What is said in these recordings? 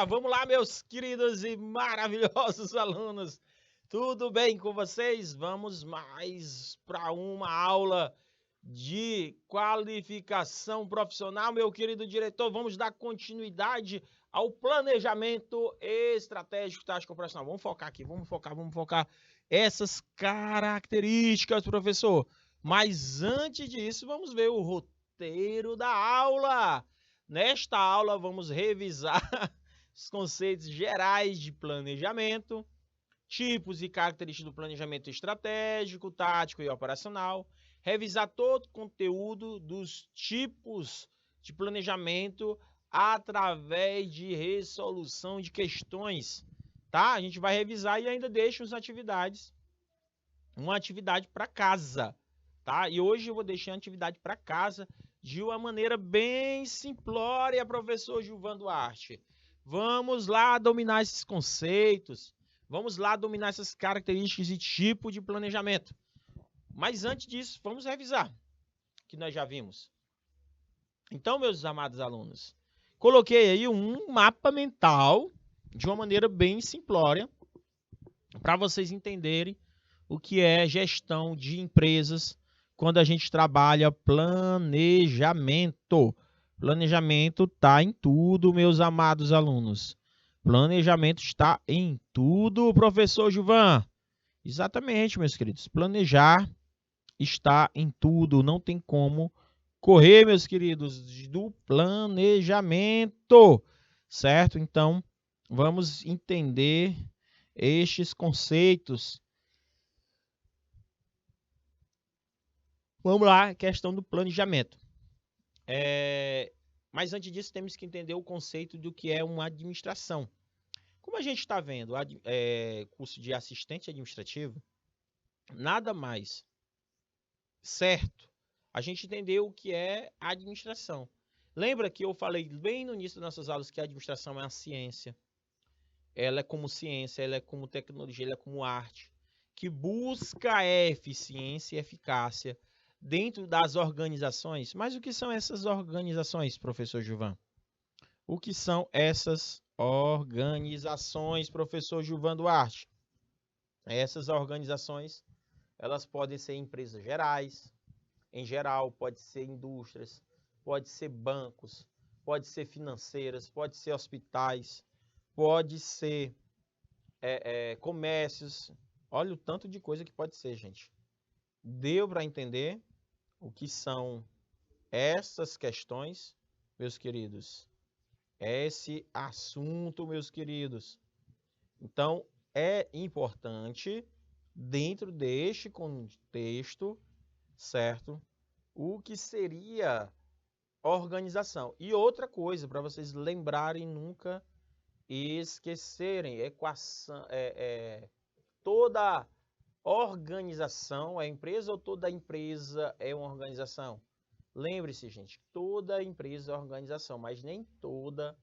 Vamos lá, meus queridos e maravilhosos alunos. Tudo bem com vocês? Vamos mais para uma aula de qualificação profissional, meu querido diretor. Vamos dar continuidade ao planejamento estratégico tático profissional. Vamos focar aqui, vamos focar essas características, professor. Mas antes disso, vamos ver o roteiro da aula. Nesta aula, vamos revisar os conceitos gerais de planejamento, tipos e características do planejamento estratégico, tático e operacional, revisar todo o conteúdo dos tipos de planejamento através de resolução de questões, tá? A gente vai revisar e ainda deixa uma atividade para casa, tá? E hoje eu vou deixar a atividade para casa de uma maneira bem simplória, professor Gilvan Duarte. Vamos lá dominar esses conceitos, vamos lá dominar essas características e tipo de planejamento. Mas antes disso, vamos revisar, que nós já vimos. Então, meus amados alunos, coloquei aí um mapa mental de uma maneira bem simplória para vocês entenderem o que é gestão de empresas quando a gente trabalha planejamento. Planejamento está em tudo, meus amados alunos. Planejamento está em tudo, professor Gilvan. Exatamente, meus queridos. Planejar está em tudo. Não tem como correr, meus queridos, do planejamento. Certo? Então, vamos entender estes conceitos. Vamos lá, questão do planejamento. Mas antes disso, temos que entender o conceito do que é uma administração. Como a gente está vendo, curso de assistente administrativo, nada mais certo a gente entender o que é administração. Lembra que eu falei bem no início das nossas aulas que a administração é uma ciência. Ela é como ciência, ela é como tecnologia, ela é como arte, que busca eficiência e eficácia dentro das organizações. Mas o que são essas organizações, professor Gilvan? O que são essas organizações, professor Gilvan Duarte? Essas organizações, elas podem ser empresas gerais, em geral, pode ser indústrias, pode ser bancos, pode ser financeiras, pode ser hospitais, pode ser comércios. Olha o tanto de coisa que pode ser, gente. Deu para entender o que são essas questões, meus queridos? Esse assunto, meus queridos. Então, é importante, dentro deste contexto, certo? O que seria organização. E outra coisa, para vocês lembrarem, nunca esquecerem, equação, toda organização é empresa ou toda empresa é uma organização? Lembre-se, gente, toda empresa é organização, mas nem toda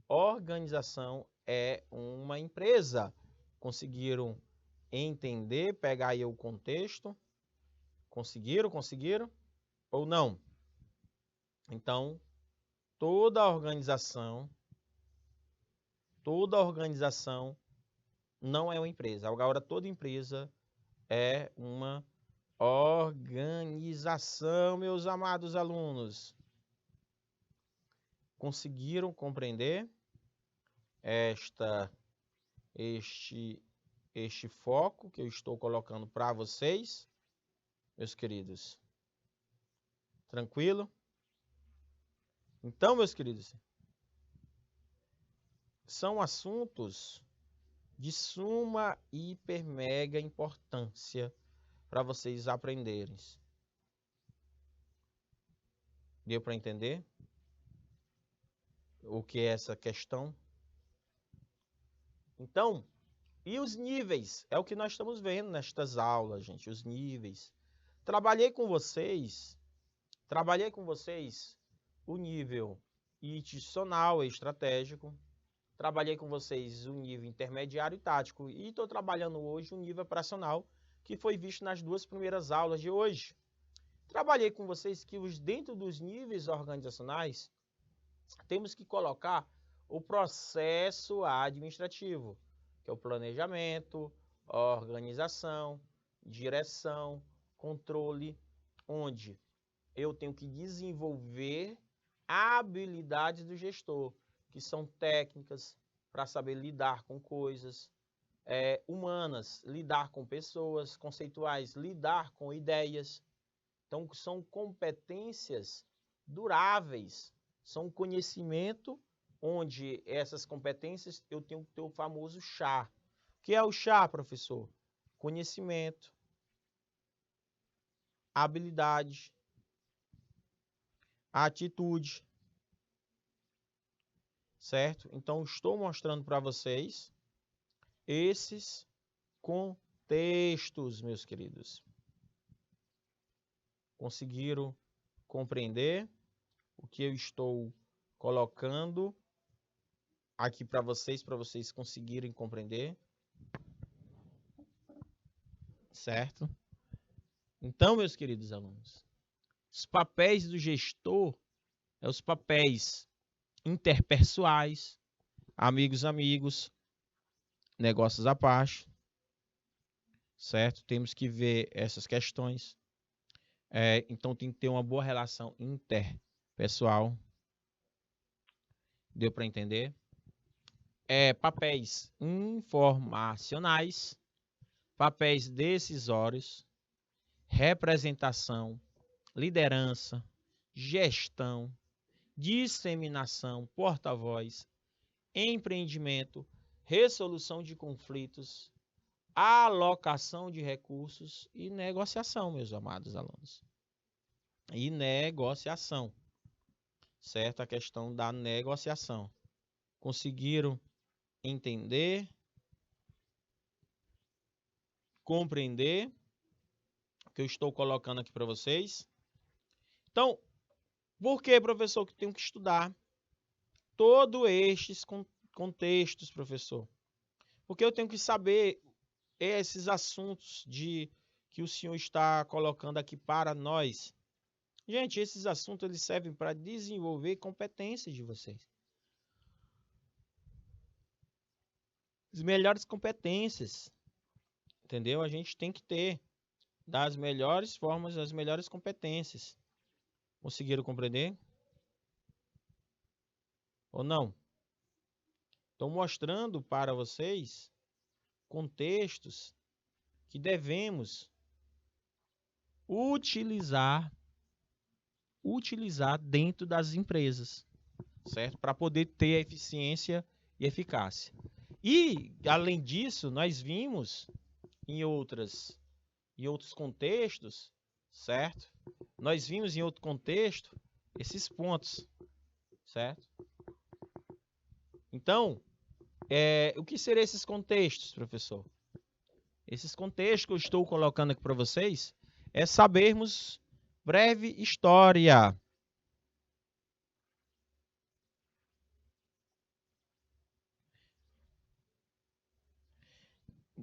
organização é uma empresa. Conseguiram entender, pegar aí o contexto? Conseguiram ou não? Então, toda organização não é uma empresa. Agora, toda empresa é uma organização, meus amados alunos. Conseguiram compreender este foco que eu estou colocando para vocês, meus queridos? Tranquilo? Então, meus queridos, são assuntos de suma, hiper, mega importância para vocês aprenderem. Deu para entender o que é essa questão? Então, e os níveis? É o que nós estamos vendo nestas aulas, gente, os níveis. Trabalhei com vocês o nível institucional e estratégico. Trabalhei com vocês o nível intermediário e tático. E estou trabalhando hoje o nível operacional, que foi visto nas duas primeiras aulas de hoje. Trabalhei com vocês que dentro dos níveis organizacionais, temos que colocar o processo administrativo, que é o planejamento, organização, direção, controle, onde eu tenho que desenvolver habilidades do gestor, que são técnicas para saber lidar com coisas, humanas, lidar com pessoas, conceituais, lidar com ideias. Então, são competências duráveis, são conhecimento onde essas competências eu tenho que ter o famoso chá. O que é o chá, professor? Conhecimento, habilidade, atitude, certo? Então, estou mostrando para vocês esses contextos, meus queridos. Conseguiram compreender o que eu estou colocando aqui para vocês conseguirem compreender? Certo? Então, meus queridos alunos, os papéis do gestor são os papéis interpessoais, amigos, negócios à parte, certo? Temos que ver essas questões. Então, tem que ter uma boa relação interpessoal. Deu para entender? Papéis informacionais, papéis decisórios, representação, liderança, gestão, disseminação, porta-voz, empreendimento, resolução de conflitos, alocação de recursos e negociação, meus amados alunos. E negociação, certo? A questão da negociação. Conseguiram entender, compreender o que eu estou colocando aqui para vocês? Então, por que, professor, que eu tenho que estudar todos estes contextos, professor? Porque eu tenho que saber esses assuntos que o senhor está colocando aqui para nós. Gente, esses assuntos eles servem para desenvolver competências de vocês. As melhores competências, entendeu? A gente tem que ter das melhores formas, as melhores competências. Conseguiram compreender? Ou não? Estou mostrando para vocês contextos que devemos utilizar dentro das empresas, certo? Para poder ter eficiência e eficácia. E, além disso, nós vimos em outros contextos, certo? Nós vimos em outro contexto esses pontos, certo? Então, o que seriam esses contextos, professor? Esses contextos que eu estou colocando aqui para vocês é sabermos breve história.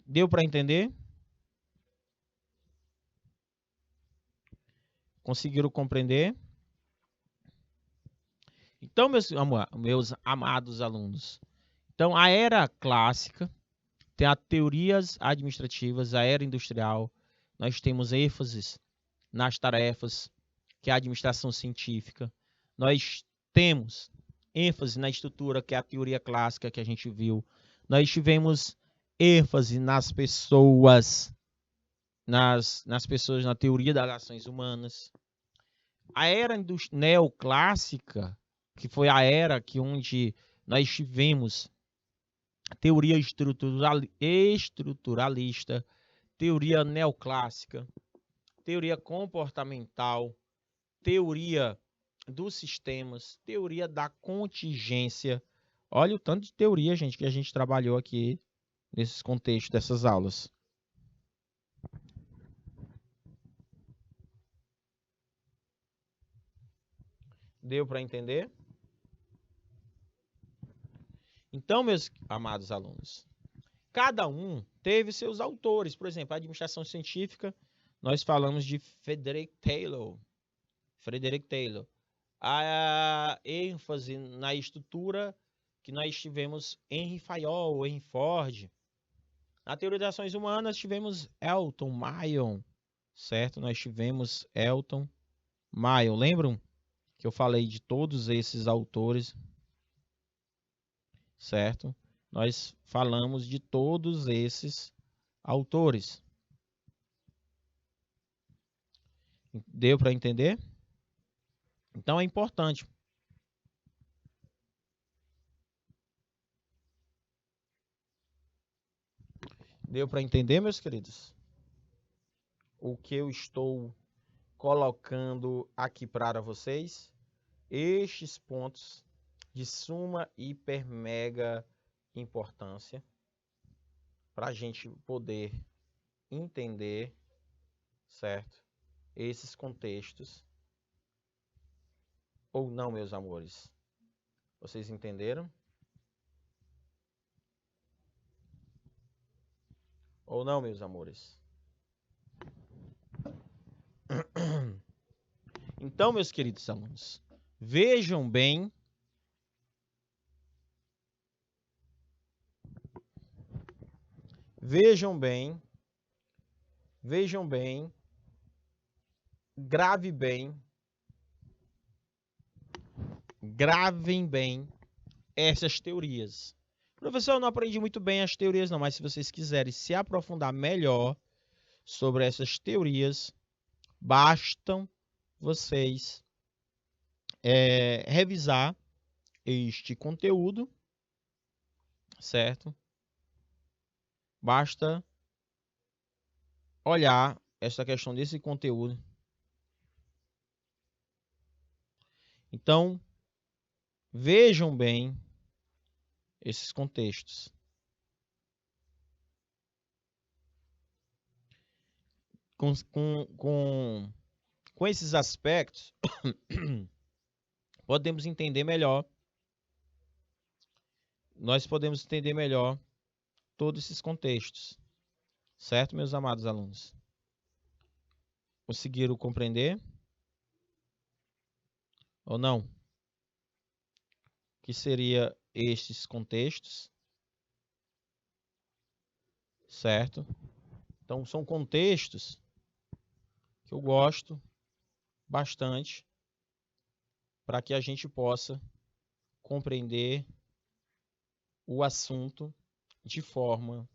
Deu para entender? Conseguiram compreender? Então, meus amados alunos, então a era clássica tem as teorias administrativas, a era industrial, nós temos ênfases nas tarefas, que é a administração científica, nós temos ênfase na estrutura, que é a teoria clássica que a gente viu, nós tivemos ênfase nas pessoas, nas pessoas, na teoria das ações humanas. A era neoclássica, que foi a era onde nós tivemos teoria estruturalista, teoria neoclássica, teoria comportamental, teoria dos sistemas, teoria da contingência. Olha o tanto de teoria, gente, que a gente trabalhou aqui nesses contextos dessas aulas. Deu para entender? Então, meus amados alunos, cada um teve seus autores. Por exemplo, a administração científica, nós falamos de Frederick Taylor. A ênfase na estrutura, que nós tivemos Henry Fayol, Henry Ford. Na teoria das ações humanas, tivemos Elton Mayon, certo? Nós tivemos Elton Mayon. Lembram que eu falei de todos esses autores, certo? Nós falamos de todos esses autores. Deu para entender? Então é importante. Deu para entender, meus queridos? O que eu estou colocando aqui para vocês? Estes pontos de suma, hiper, mega importância para a gente poder entender, certo? Esses contextos. Ou não, meus amores? Vocês entenderam? Ou não, meus amores? Então, meus queridos alunos, vejam bem vejam bem, gravem bem essas teorias. Professor, eu não aprendi muito bem as teorias não, mas se vocês quiserem se aprofundar melhor sobre essas teorias, bastam vocês revisar este conteúdo, certo? Basta olhar essa questão desse conteúdo. Então, vejam bem esses contextos. Com esses aspectos, podemos entender melhor. Nós podemos entender melhor todos esses contextos. Certo, meus amados alunos? Conseguiram compreender? Ou não? O que seria estes contextos? Certo? Então, são contextos que eu gosto bastante para que a gente possa compreender o assunto de forma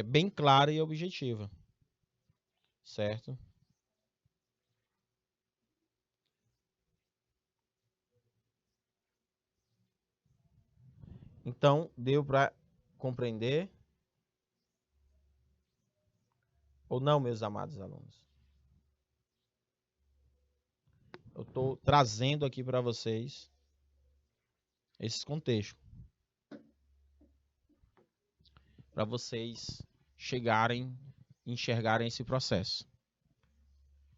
bem clara e objetiva, certo? Então, deu para compreender? Ou não, meus amados alunos? Eu estou trazendo aqui para vocês esses contextos. Para vocês enxergarem esse processo.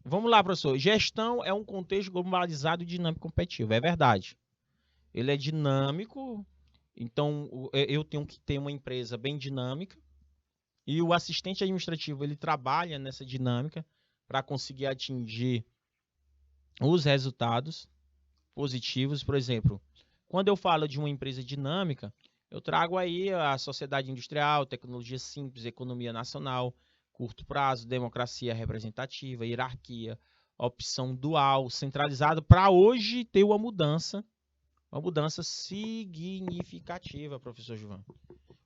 Vamos lá, professor. Gestão é um contexto globalizado e dinâmico competitivo. É verdade. Ele é dinâmico, então eu tenho que ter uma empresa bem dinâmica. E o assistente administrativo, ele trabalha nessa dinâmica para conseguir atingir os resultados positivos. Por exemplo, quando eu falo de uma empresa dinâmica, eu trago aí a sociedade industrial, tecnologia simples, economia nacional, curto prazo, democracia representativa, hierarquia, opção dual, centralizado, para hoje ter uma mudança significativa, professor João.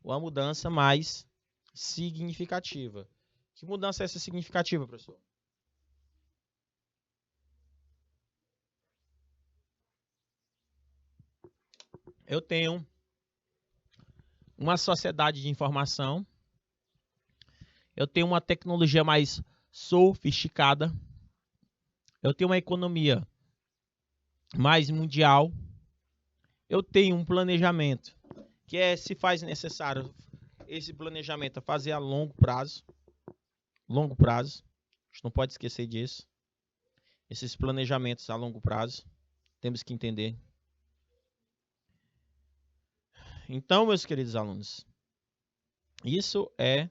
Uma mudança mais significativa. Que mudança é essa significativa, professor? Eu tenho uma sociedade de informação, eu tenho uma tecnologia mais sofisticada, eu tenho uma economia mais mundial, eu tenho um planejamento que se faz necessário esse planejamento a fazer a longo prazo, a gente não pode esquecer disso, esses planejamentos a longo prazo, temos que entender. Então, meus queridos alunos, isso é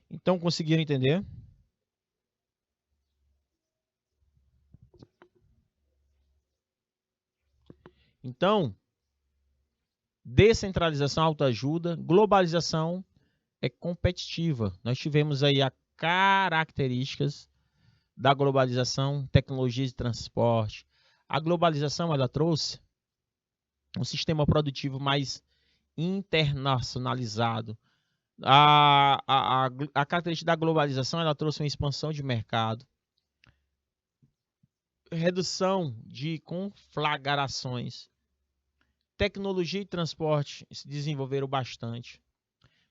Então, conseguiram entender? Então, descentralização, autoajuda, globalização é competitiva. Nós tivemos aí as características da globalização, tecnologias de transporte. A globalização, ela trouxe um sistema produtivo mais internacionalizado. A característica da globalização, ela trouxe uma expansão de mercado, redução de conflagrações, tecnologia e transporte se desenvolveram bastante.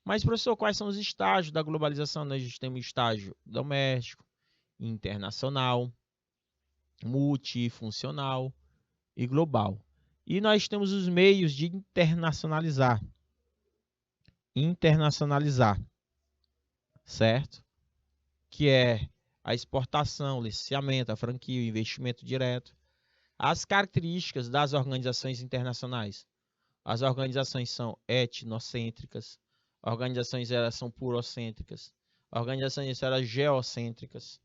Mas, professor, quais são os estágios da globalização? Nós temos estágio doméstico, internacional, multifuncional e global. E nós temos os meios de internacionalizar. Certo? Que é a exportação, o licenciamento, a franquia, o investimento direto. As características das organizações internacionais. As organizações são etnocêntricas, organizações elas são purocêntricas, organizações elas geocêntricas,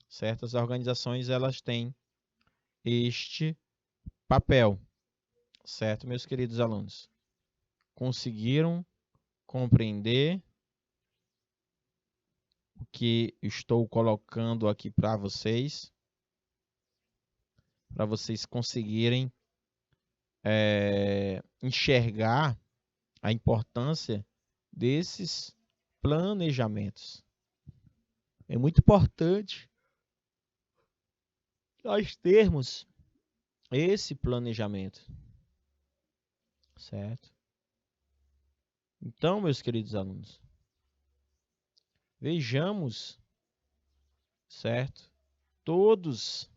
certo? As organizações elas têm este papel, certo, meus queridos alunos? Conseguiram compreender o que estou colocando aqui para vocês conseguirem enxergar a importância desses planejamentos. É muito importante nós termos esse planejamento, certo? Então, meus queridos alunos, vejamos, certo? Todos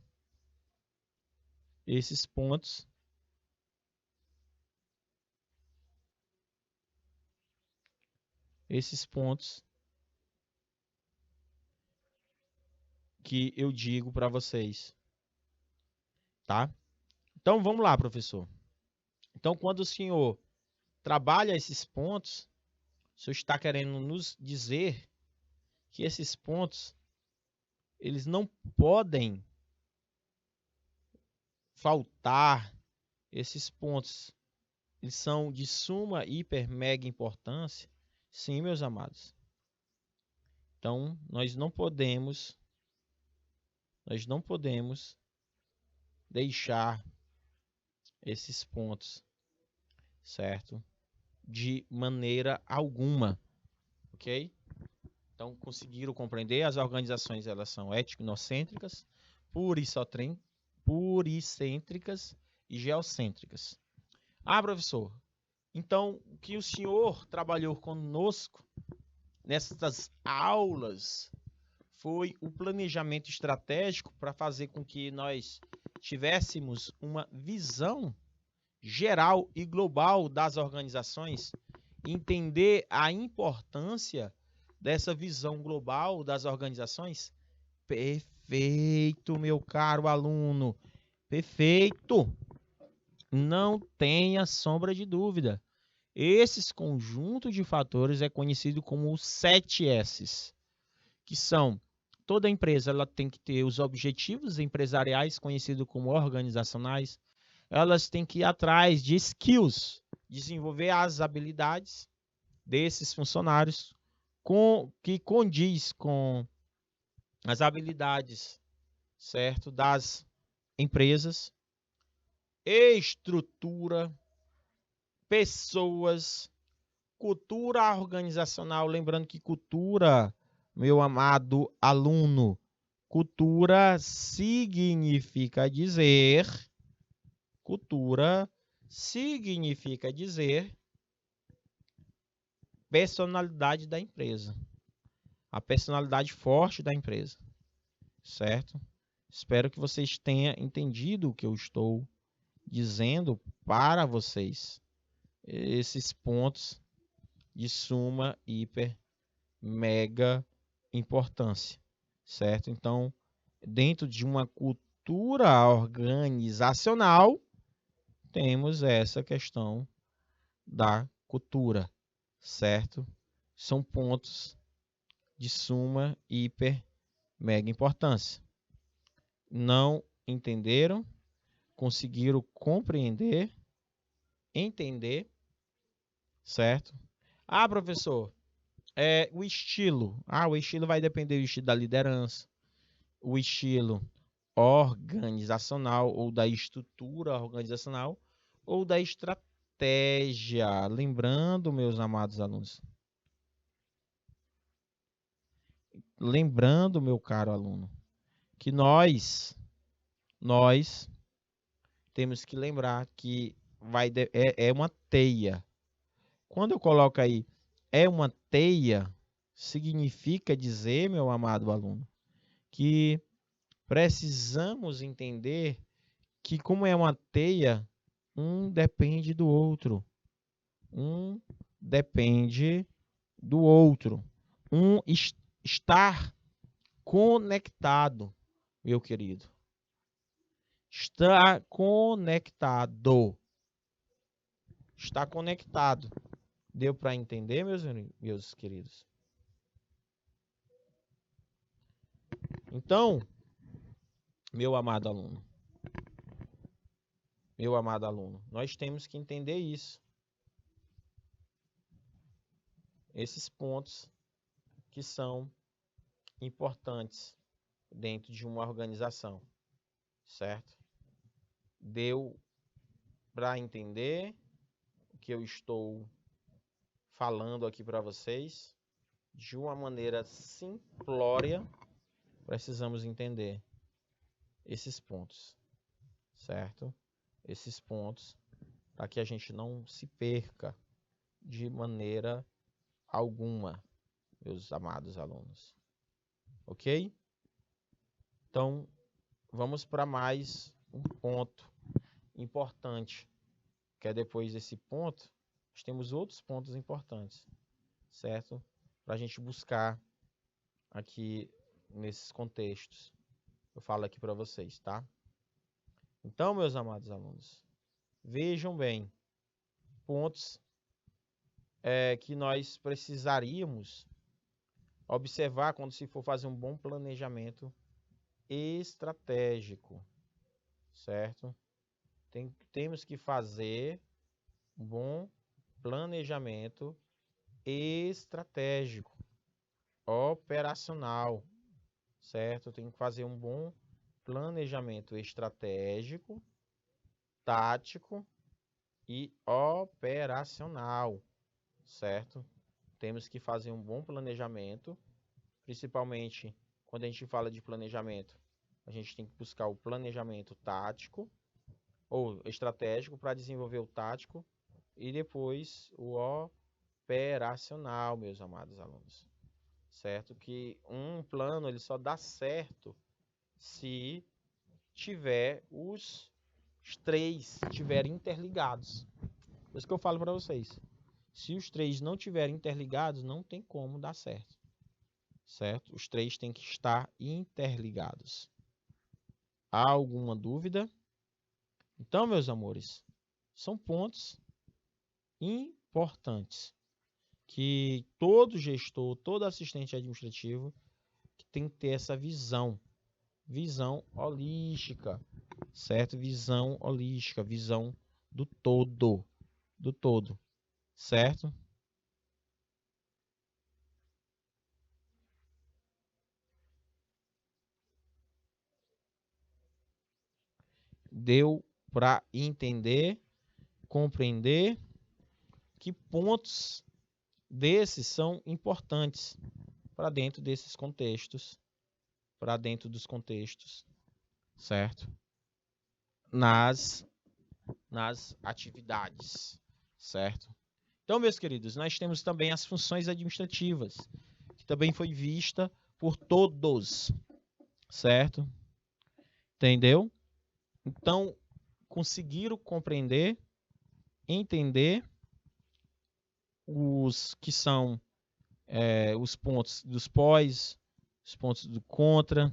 esses pontos que eu digo para vocês, tá? Então, vamos lá, professor. Então, quando o senhor trabalha esses pontos, o senhor está querendo nos dizer que esses pontos, eles não podem faltar. Esses pontos, eles são de suma, hiper, mega importância. Sim, meus amados. Então, nós não podemos deixar esses pontos, certo? De maneira alguma, ok? Então, conseguiram compreender? As organizações, elas são etnocêntricas, pluricêntricas e geocêntricas. Ah, professor, então, o que o senhor trabalhou conosco nessas aulas foi o planejamento estratégico para fazer com que nós tivéssemos uma visão geral e global das organizações, entender a importância dessa visão global das organizações? Perfeito, meu caro aluno. Perfeito. Não tenha sombra de dúvida. Esse conjunto de fatores é conhecido como os 7 S's, que são: toda empresa ela tem que ter os objetivos empresariais, conhecidos como organizacionais. Elas têm que ir atrás de skills, desenvolver as habilidades desses funcionários que condiz com as habilidades, certo, das empresas. Estrutura, pessoas, cultura organizacional. Lembrando que cultura, meu amado aluno, cultura significa dizer personalidade da empresa, a personalidade forte da empresa, certo? Espero que vocês tenham entendido o que eu estou dizendo para vocês. Esses pontos de suma, hiper, mega importância, certo? Então, dentro de uma cultura organizacional, temos essa questão da cultura, certo? São pontos de suma, hiper, mega importância. Não entenderam, conseguiram compreender, entender, certo? Ah, professor, o estilo. Ah, o estilo vai depender do estilo da liderança, o estilo organizacional ou da estrutura organizacional ou da estratégia. Lembrando, meus amados alunos, lembrando, meu caro aluno, que nós temos que lembrar que é uma teia. Quando eu coloco aí é uma teia, significa dizer, meu amado aluno, que precisamos entender que, como é uma teia, um depende do outro. Um depende do outro. Estar conectado, meu querido. Está conectado. Está conectado. Deu para entender, meus queridos? Então, meu amado aluno, nós temos que entender isso. Esses pontos que são importantes dentro de uma organização, certo? Deu para entender o que eu estou falando aqui para vocês de uma maneira simplória? Precisamos entender esses pontos, certo? Esses pontos para que a gente não se perca de maneira alguma, meus amados alunos. Ok? Então, vamos para mais um ponto importante, que é depois desse ponto, nós temos outros pontos importantes, certo? Para a gente buscar aqui nesses contextos. Eu falo aqui para vocês, tá? Então, meus amados alunos, vejam bem, pontos que nós precisaríamos observar quando se for fazer um bom planejamento estratégico, certo? Temos que fazer um bom planejamento estratégico, operacional, certo? Tem que fazer um bom planejamento estratégico, tático e operacional, certo? Temos que fazer um bom planejamento, principalmente quando a gente fala de planejamento, a gente tem que buscar o planejamento tático ou estratégico para desenvolver o tático e depois o operacional, meus amados alunos. Certo? Que um plano ele só dá certo se tiver os três estiverem interligados. Por isso que eu falo para vocês. Se os três não estiverem interligados, não tem como dar certo. Certo? Os três têm que estar interligados. Há alguma dúvida? Então, meus amores, são pontos importantes que todo gestor, todo assistente administrativo tem que ter essa visão holística, certo? Visão holística, visão do todo, certo? Deu para entender, compreender que pontos desses são importantes para dentro desses contextos, para dentro dos contextos, certo? Nas atividades, certo? Então, meus queridos, nós temos também as funções administrativas, que também foi vista por todos, certo? Entendeu? Então, conseguiram compreender, entender os que são os pontos dos pós, os pontos do contra,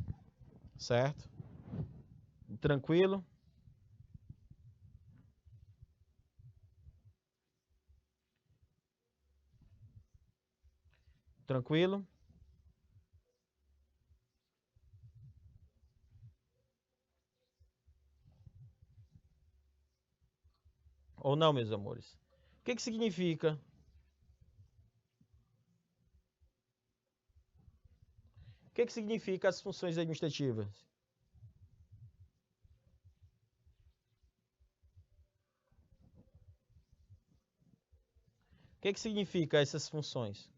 certo? Tranquilo? Tranquilo? Ou não, meus amores? O que significa? O que significa as funções administrativas? O que significa essas funções?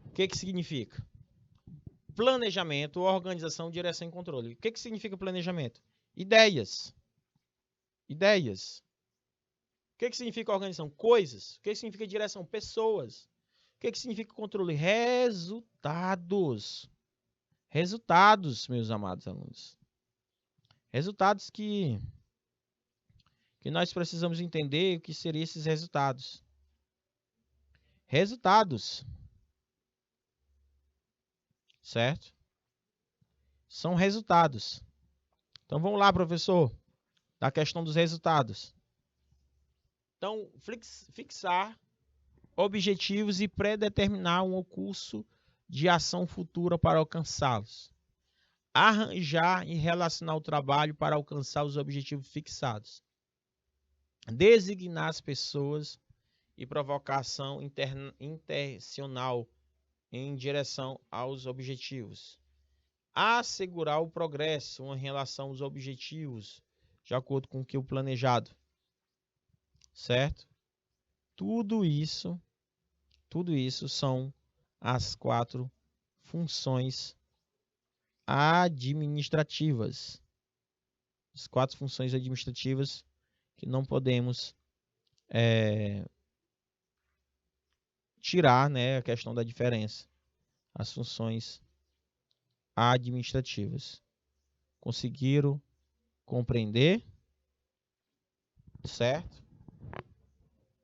O que significa? Planejamento, organização, direção e controle. O que significa planejamento? Ideias. Ideias. O que significa organização? Coisas. O que significa direção? Pessoas. O que significa controle? Resultados. Resultados, meus amados alunos. Resultados que nós precisamos entender o que seriam esses resultados. Resultados. Certo? São resultados. Então vamos lá, professor, da questão dos resultados. Então, fixar objetivos e predeterminar um curso de ação futura para alcançá-los. Arranjar e relacionar o trabalho para alcançar os objetivos fixados. Designar as pessoas e provocação intencional em direção aos objetivos. Assegurar o progresso em relação aos objetivos, de acordo com o planejado. Certo? Tudo isso são as 4 funções administrativas. As 4 funções administrativas que não podemos tirar, né, a questão da diferença. As funções administrativas. Conseguiram compreender? Certo?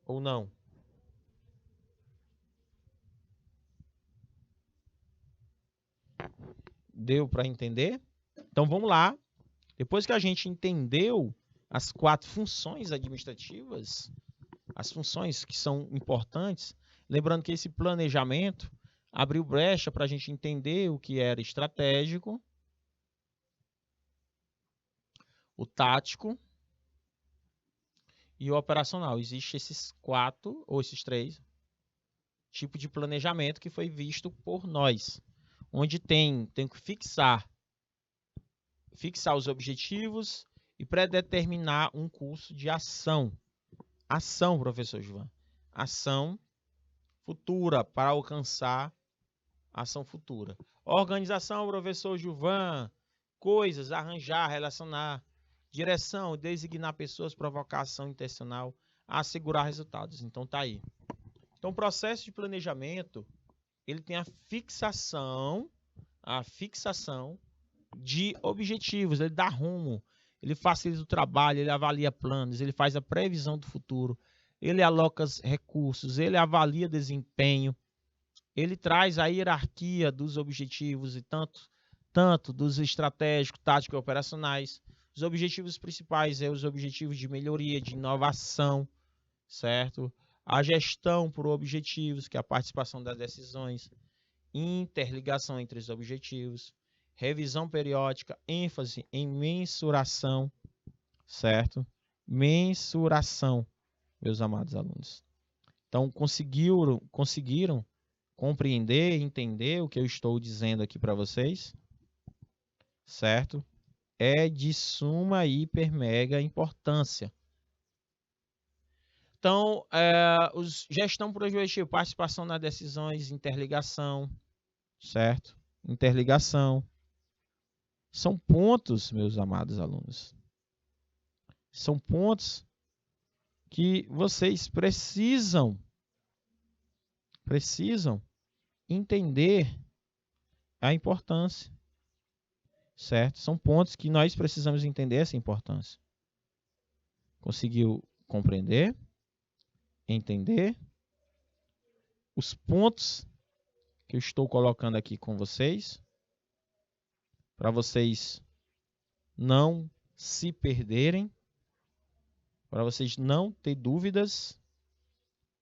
Ou não? Deu para entender? Então vamos lá. Depois que a gente entendeu as 4 funções administrativas, as funções que são importantes, lembrando que esse planejamento abriu brecha para a gente entender o que era estratégico, o tático e o operacional. Existem esses 4 ou esses 3 tipos de planejamento que foi visto por nós, onde tem que fixar os objetivos e predeterminar um curso de ação. Ação, professor João. Ação futura para alcançar ação futura. Organização, professor Gilvan. Coisas, arranjar, relacionar. Direção, designar pessoas, provocar ação intencional, assegurar resultados. Então tá aí. Então o processo de planejamento, ele tem a fixação de objetivos, ele dá rumo, ele facilita o trabalho, ele avalia planos, ele faz a previsão do futuro, ele aloca recursos, ele avalia desempenho, ele traz a hierarquia dos objetivos e tanto dos estratégicos, táticos e operacionais. Os objetivos principais são os objetivos de melhoria, de inovação, certo? A gestão por objetivos, que é a participação das decisões, interligação entre os objetivos, revisão periódica, ênfase em mensuração, certo? Mensuração, meus amados alunos. Então, conseguiram compreender, entender o que eu estou dizendo aqui para vocês, certo? É de suma hiper mega importância. Então, gestão por objetivo, participação nas decisões, interligação, certo? Interligação. São pontos, meus amados alunos. São pontos que vocês precisam entender a importância, certo? São pontos que nós precisamos entender essa importância. Conseguiu compreender? Entender? Os pontos que eu estou colocando aqui com vocês, para vocês não se perderem, para vocês não ter dúvidas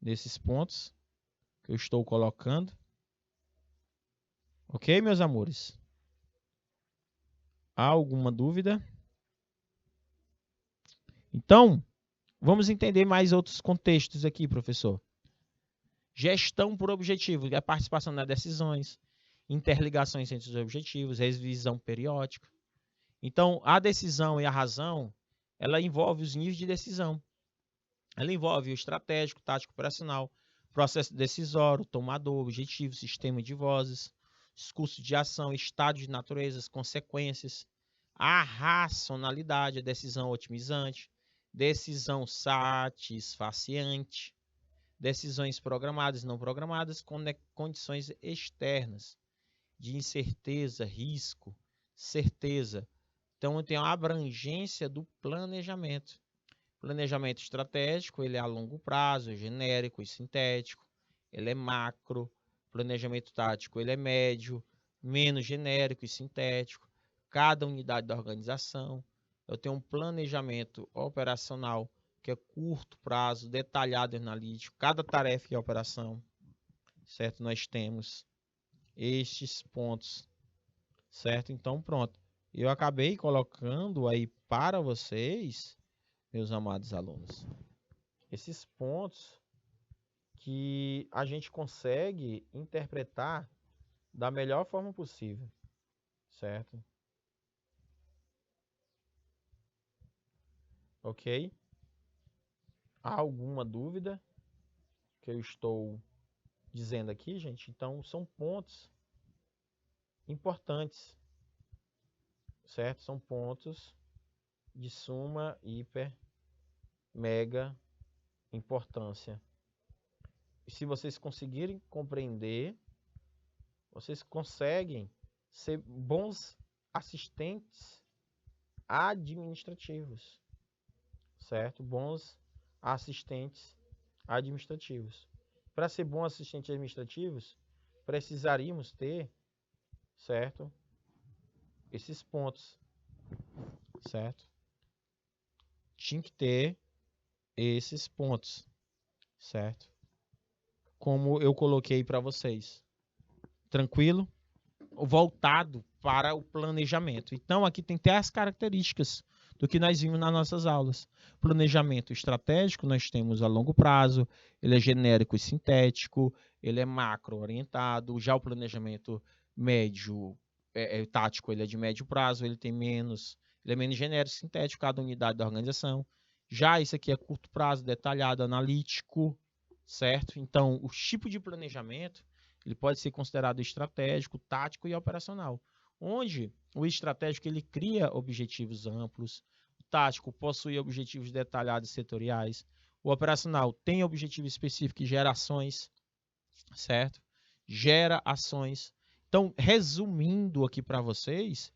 desses pontos que eu estou colocando. Ok, meus amores? Há alguma dúvida? Então, Vamos entender mais outros contextos aqui, professor. Gestão por objetivo, é a participação nas decisões, interligações entre os objetivos, revisão periódica. Então, a decisão e a razão, ela envolve os níveis de decisão. Ela envolve o estratégico, tático, operacional, processo decisório, tomador, objetivo, sistema de vozes, discurso de ação, estado de natureza, consequências, a racionalidade, a decisão otimizante, decisão satisfaciente, decisões programadas e não programadas, condições externas de incerteza, risco, certeza. Então, tem a abrangência do planejamento. Planejamento estratégico, ele é a longo prazo, é genérico e sintético, ele é macro. Planejamento tático, ele é médio, menos genérico e sintético. Cada unidade da organização. Eu tenho um planejamento operacional, que é curto prazo, detalhado e analítico. Cada tarefa e operação, certo? Nós temos estes pontos, certo? Então, pronto. Eu acabei colocando aí para vocês, meus amados alunos, esses pontos que a gente consegue interpretar da melhor forma possível, certo? Ok? Há alguma dúvida que eu estou dizendo aqui, gente? Então, são pontos importantes, certo? São pontos de suma, hiper, mega importância. E se vocês conseguirem compreender, vocês conseguem ser bons assistentes administrativos, certo? Bons assistentes administrativos. Para ser bons assistentes administrativos, precisaríamos ter, certo? Esses pontos, certo? Tinha que ter esses pontos, certo? Como eu coloquei para vocês. Tranquilo? Voltado para o planejamento. Então, aqui tem até as características do que nós vimos nas nossas aulas. Planejamento estratégico, nós temos a longo prazo, ele é genérico e sintético, ele é macro orientado. Já o planejamento médio, tático, ele é de médio prazo, ele é menos genérico e sintético, cada unidade da organização. Já isso aqui é curto prazo, detalhado, analítico, certo? Então, o tipo de planejamento, ele pode ser considerado estratégico, tático e operacional, onde o estratégico ele cria objetivos amplos, o tático possui objetivos detalhados e setoriais, o operacional tem objetivo específico e gera ações, certo? Gera ações. Então, resumindo aqui para vocês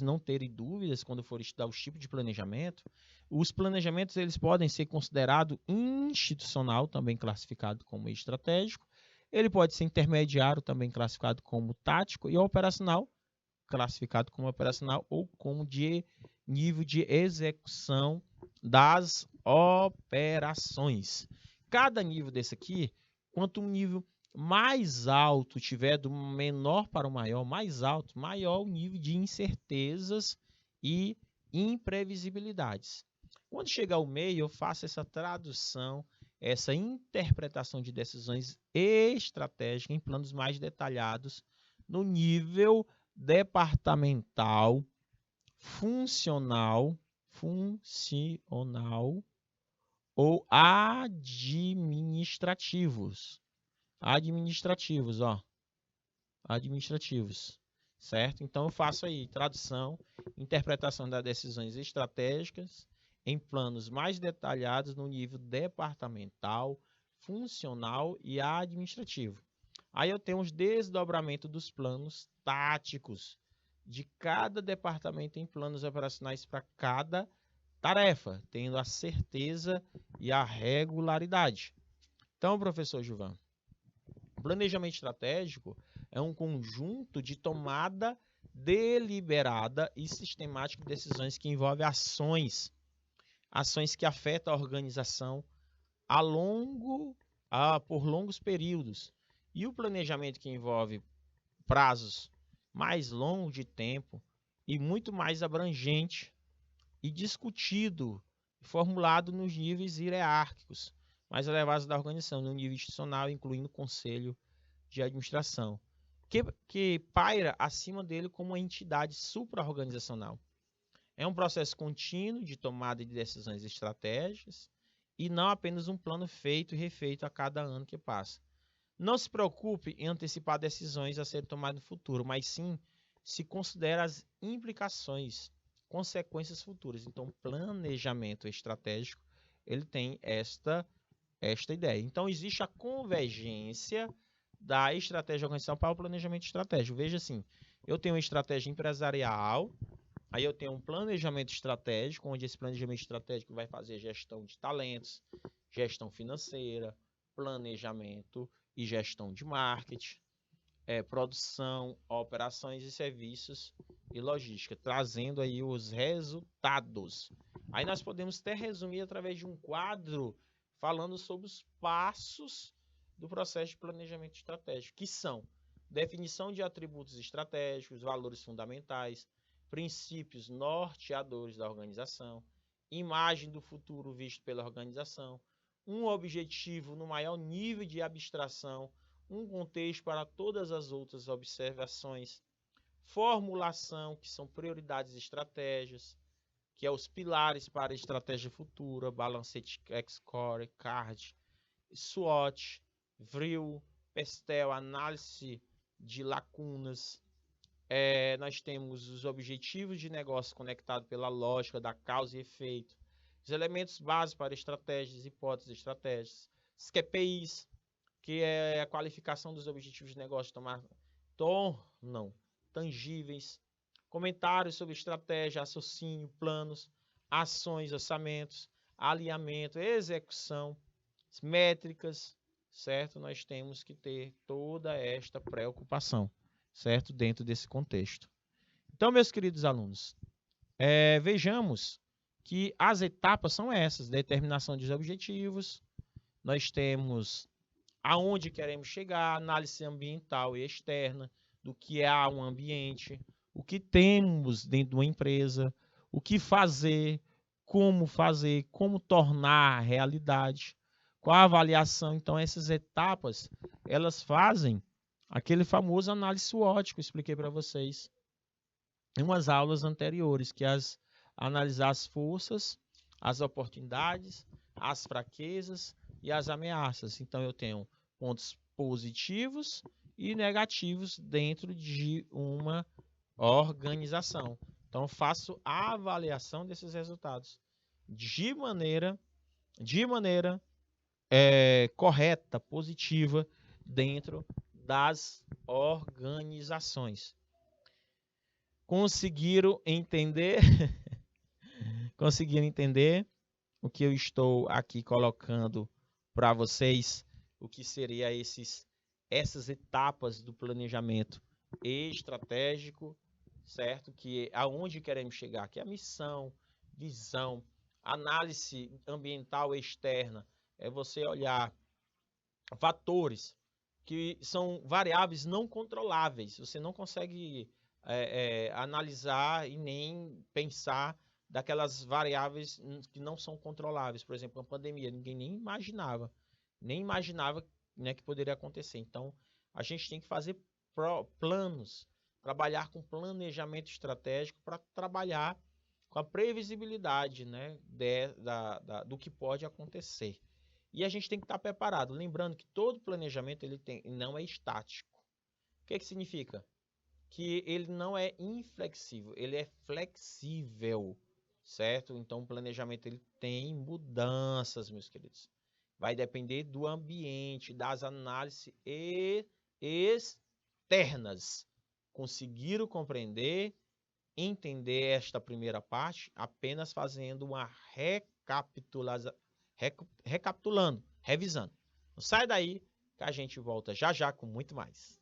não terem dúvidas quando for estudar os tipos de planejamento, os planejamentos eles podem ser considerados institucional, também classificado como estratégico, ele pode ser intermediário, também classificado como tático, e operacional, classificado como operacional ou como de nível de execução das operações. Cada nível desse aqui, quanto um nível mais alto tiver, do menor para o maior, mais alto, maior o nível de incertezas e imprevisibilidades. Quando chegar ao meio, eu faço essa tradução, essa interpretação de decisões estratégicas em planos mais detalhados no nível departamental, funcional ou administrativos. Administrativos, certo? Então eu faço aí tradução, interpretação das decisões estratégicas em planos mais detalhados no nível departamental, funcional e administrativo. Aí eu tenho os desdobramentos dos planos táticos de cada departamento em planos operacionais para cada tarefa, tendo a certeza e a regularidade. Então, professor Gilvan, o planejamento estratégico é um conjunto de tomada deliberada e sistemática de decisões que envolve ações que afetam a organização por longos períodos. E o planejamento que envolve prazos mais longos de tempo e muito mais abrangente e discutido formulado nos níveis hierárquicos mais elevados da organização, no nível institucional, incluindo o conselho de administração, que paira acima dele como uma entidade supra-organizacional. É um processo contínuo de tomada de decisões estratégicas e não apenas um plano feito e refeito a cada ano que passa. Não se preocupe em antecipar decisões a serem tomadas no futuro, mas sim se considera as implicações, consequências futuras. Então, planejamento estratégico, ele tem esta ideia. Então, existe a convergência da estratégia organizacional para o planejamento estratégico. Veja assim, eu tenho uma estratégia empresarial, aí eu tenho um planejamento estratégico, onde esse planejamento estratégico vai fazer gestão de talentos, gestão financeira, planejamento e gestão de marketing, produção, operações e serviços e logística, trazendo aí os resultados. Aí nós podemos até resumir através de um quadro falando sobre os passos do processo de planejamento estratégico, que são definição de atributos estratégicos, valores fundamentais, princípios norteadores da organização, imagem do futuro visto pela organização, um objetivo no maior nível de abstração, um contexto para todas as outras observações, formulação, que são prioridades e estratégias, que é os pilares para a estratégia futura, Balanced X-Score, CARD, SWOT, VRIL, PESTEL, análise de lacunas. Nós temos os objetivos de negócio conectados pela lógica da causa e efeito, os elementos básicos para estratégias, hipóteses e estratégias, os KPIs, que é a qualificação dos objetivos de negócio tornam tangíveis, comentários sobre estratégia, raciocínio, planos, ações, orçamentos, alinhamento, execução, métricas, certo? Nós temos que ter toda esta preocupação, certo? Dentro desse contexto. Então, meus queridos alunos, vejamos que as etapas são essas: determinação dos objetivos, nós temos aonde queremos chegar, análise ambiental e externa, do que é um ambiente, o que temos dentro de uma empresa, o que fazer, como tornar realidade, qual a avaliação. Então, essas etapas, elas fazem aquele famoso análise SWOT que eu expliquei para vocês em umas aulas anteriores, que é analisar as forças, as oportunidades, as fraquezas e as ameaças. Então, eu tenho pontos positivos e negativos dentro de uma organização. Então, eu faço a avaliação desses resultados de maneira correta, positiva, dentro das organizações. Conseguiram entender? Conseguiram entender o que eu estou aqui colocando para vocês? O que seria essas etapas do planejamento estratégico, certo? Que aonde queremos chegar, que é a missão, visão, análise ambiental externa, é você olhar fatores que são variáveis não controláveis. Você não consegue analisar e nem pensar daquelas variáveis que não são controláveis. Por exemplo, a pandemia, ninguém nem imaginava, né, que poderia acontecer. Então, a gente tem que fazer planos, trabalhar com planejamento estratégico para trabalhar com a previsibilidade, né, do que pode acontecer. E a gente tem que estar preparado. Lembrando que todo planejamento não é estático. O que significa? Que ele não é inflexível, ele é flexível, certo? Então, o planejamento ele tem mudanças, meus queridos. Vai depender do ambiente, das análises externas. Conseguiram compreender, entender esta primeira parte apenas fazendo uma recapitulando, revisando. Não sai daí que a gente volta já já com muito mais.